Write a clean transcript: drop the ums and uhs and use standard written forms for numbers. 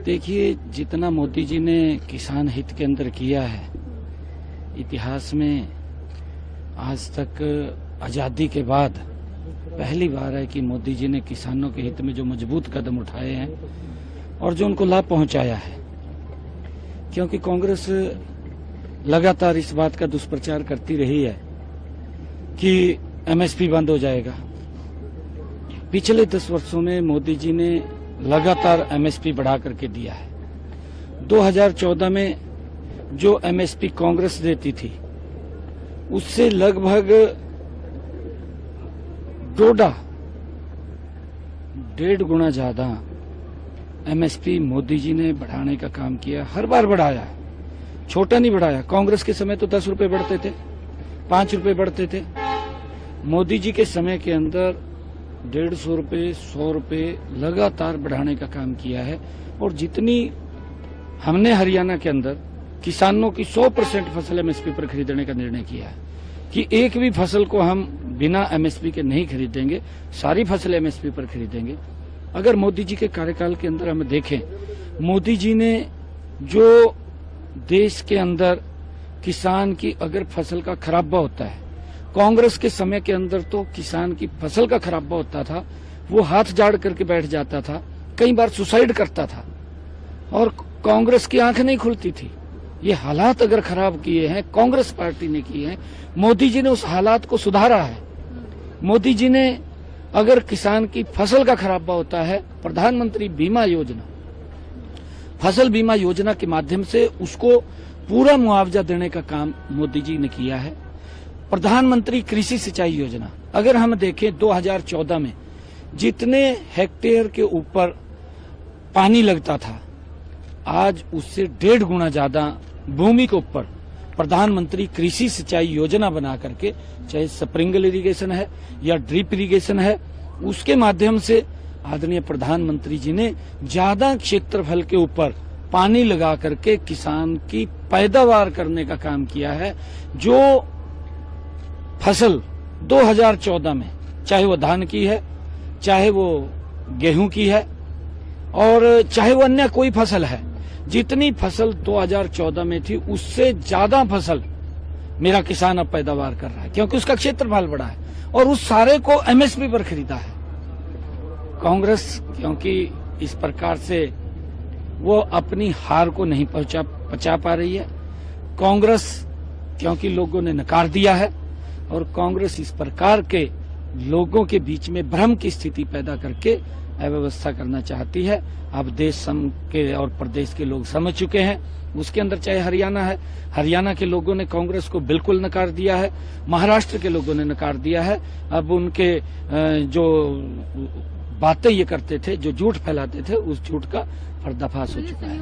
देखिए, जितना मोदी जी ने किसान हित के अंदर किया है, इतिहास में आज तक आजादी के बाद पहली बार है कि मोदी जी ने किसानों के हित में जो मजबूत कदम उठाए हैं और जो उनको लाभ पहुंचाया है। क्योंकि कांग्रेस लगातार इस बात का दुष्प्रचार करती रही है कि एमएसपी बंद हो जाएगा। पिछले 10 वर्षों में मोदी जी ने लगातार एमएसपी बढ़ा करके दिया है। 2014 में जो एमएसपी कांग्रेस देती थी उससे लगभग डेढ़ गुना ज्यादा एमएसपी मोदी जी ने बढ़ाने का काम किया। हर बार बढ़ाया है, छोटा नहीं बढ़ाया। कांग्रेस के समय तो 10 रुपए बढ़ते थे, 5 रुपए बढ़ते थे। मोदी जी के समय के अंदर 150 रुपए, 100 रुपए लगातार बढ़ाने का काम किया है। और जितनी हमने हरियाणा के अंदर किसानों की 100% फसल एमएसपी पर खरीदने का निर्णय किया है कि एक भी फसल को हम बिना एमएसपी के नहीं खरीदेंगे, सारी फसल एमएसपी पर खरीदेंगे। अगर मोदी जी के कार्यकाल के अंदर हम देखें, मोदी जी ने जो देश के अंदर किसान की अगर फसल का खराबा होता है, कांग्रेस के समय के अंदर तो किसान की फसल का खराबा होता था, वो हाथ जाड़ करके बैठ जाता था, कई बार सुसाइड करता था और कांग्रेस की आंख नहीं खुलती थी। ये हालात अगर खराब किए हैं कांग्रेस पार्टी ने किए हैं, मोदी जी ने उस हालात को सुधारा है। मोदी जी ने अगर किसान की फसल का खराबा होता है, प्रधानमंत्री बीमा योजना, फसल बीमा योजना के माध्यम से उसको पूरा मुआवजा देने का काम मोदी जी ने किया है। प्रधानमंत्री कृषि सिंचाई योजना, अगर हम देखें 2014 में जितने हेक्टेयर के ऊपर पानी लगता था, आज उससे 1.5 गुना ज्यादा भूमि के ऊपर प्रधानमंत्री कृषि सिंचाई योजना बना करके, चाहे स्प्रिंकलर इरिगेशन है या ड्रिप इरिगेशन है, उसके माध्यम से आदरणीय प्रधानमंत्री जी ने ज्यादा क्षेत्रफल के ऊपर पानी लगा करके किसान की पैदावार करने का काम किया है। जो फसल 2014 में, चाहे वो धान की है, चाहे वो गेहूं की है और चाहे वो अन्य कोई फसल है, जितनी फसल 2014 में थी उससे ज्यादा फसल मेरा किसान अब पैदावार कर रहा है, क्योंकि उसका क्षेत्रफल बड़ा है और उस सारे को एमएसपी पर खरीदा है। कांग्रेस क्योंकि इस प्रकार से वो अपनी हार को नहीं पचा पा रही है, कांग्रेस क्योंकि लोगों ने नकार दिया है और कांग्रेस इस प्रकार के लोगों के बीच में भ्रम की स्थिति पैदा करके अव्यवस्था करना चाहती है। अब देश के और प्रदेश के लोग समझ चुके हैं। उसके अंदर चाहे हरियाणा है, हरियाणा के लोगों ने कांग्रेस को बिल्कुल नकार दिया है, महाराष्ट्र के लोगों ने नकार दिया है। अब उनके जो बातें ये करते थे, जो झूठ फैलाते थे, उस झूठ का पर्दाफाश हो चुका है।